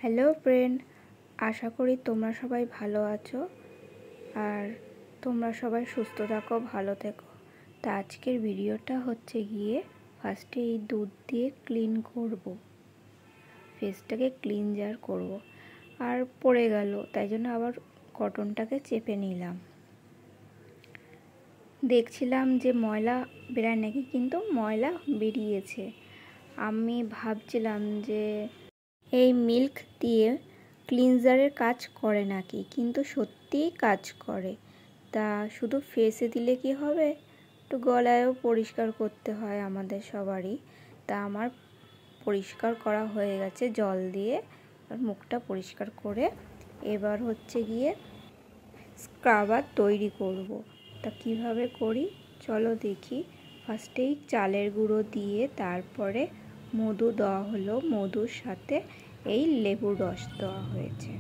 Hello friend, আশা করি তোমরা সবাই ভালো আছো আর তোমরা সবাই সুস্থ থাকো, ভালো থেকো। তা আজকের ভিডিওটা হচ্ছে গিয়ে ফার্স্টে এই দুধ দিয়ে ক্লিন করব, ফেসটাকে ক্লিনজার করব। আর পড়ে গেল, তাই জন্য আবার কটনটাকে চেপে নিলাম। দেখছিলাম যে ময়লা বেরায় নাকি, কিন্তু ময়লা বেরিয়েছে। আমি ভাবছিলাম যে এই মিল্ক দিয়ে ক্লিনজারের কাজ করে নাকি, কিন্তু সত্যিই কাজ করে। তা শুধু ফেসে দিলে কি হবে, একটু গলায়ও পরিষ্কার করতে হয় আমাদের সবারই। তা আমার পরিষ্কার করা হয়ে গেছে জল দিয়ে, আর মুখটা পরিষ্কার করে এবার হচ্ছে গিয়ে স্ক্রাবার তৈরি করব। তা কিভাবে করি চলো দেখি। ফার্স্টেই চালের গুঁড়ো দিয়ে তারপরে মধু দেওয়া হলো, মধুর সাথে এই লেবুর রস দেওয়া হয়েছে।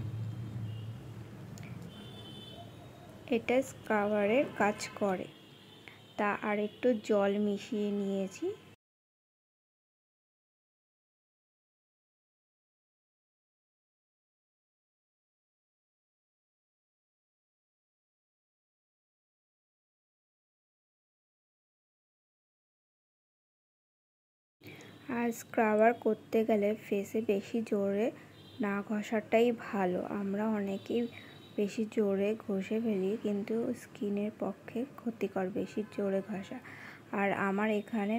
এটা স্ক্রাবারের কাজ করে। তা আর একটু জল মিশিয়ে নিয়েছি। আর স্ক্রাবার করতে গেলে ফেসে বেশি জোরে না ঘষাটাই ভালো। আমরা অনেকেই বেশি জোরে ঘষে ফেলি, কিন্তু স্কিনের পক্ষে ক্ষতিকর বেশি জোরে ঘষা। আর আমার এখানে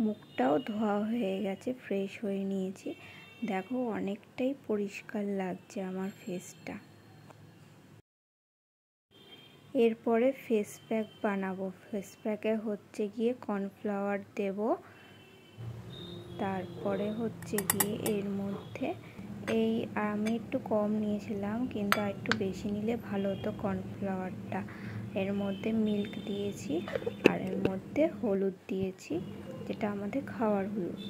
মুখটাও ধোয়া হয়ে গেছে, ফ্রেশ হয়ে নিয়েছি। দেখো অনেকটাই পরিষ্কার লাগছে আমার ফেসটা। এরপরে ফেস প্যাক বানাবো। ফেস প্যাকে হচ্ছে গিয়ে কর্নফ্লাওয়ার দেব, তারপরে হচ্ছে গিয়ে এর মধ্যে আমি একটু কম নিয়েছিলাম, কিন্তু আর একটু বেশি নিলে ভালো হতো কর্নফ্লাওয়ারটা। এর মধ্যে মিল্ক দিয়েছি আর এর মধ্যে হলুদ দিয়েছি, যেটা আমাদের খাওয়ার হলুদ।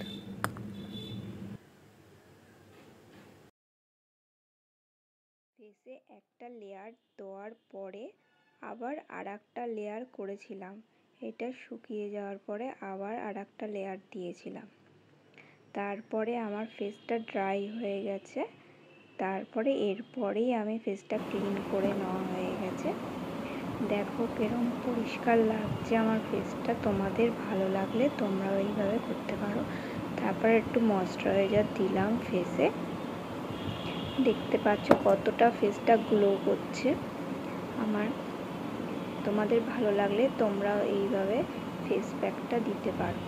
ফেসে একটা লেয়ার দেওয়ার পরে আবার আর একটা লেয়ার করেছিলাম। এটা শুকিয়ে যাওয়ার পরে আবার আর একটা লেয়ার দিয়েছিলাম। তারপরে আমার ফেসটা ড্রাই হয়ে গেছে। তারপরে এরপরেই আমি ফেসটা ক্লিন করে নেওয়া হয়ে গেছে। দেখো কিরকম পরিষ্কার লাগছে আমার ফেসটা। তোমাদের ভালো লাগলে তোমরাও এইভাবে করতে পারো। তারপরে একটু ময়েশ্চারাইজার দিলাম ফেসে। দেখতে পাচ্ছ কতটা ফেসটা গ্লো করছে আমার। তোমাদের ভালো লাগলে তোমরাও এইভাবে ফেস প্যাকটা দিতে পারো।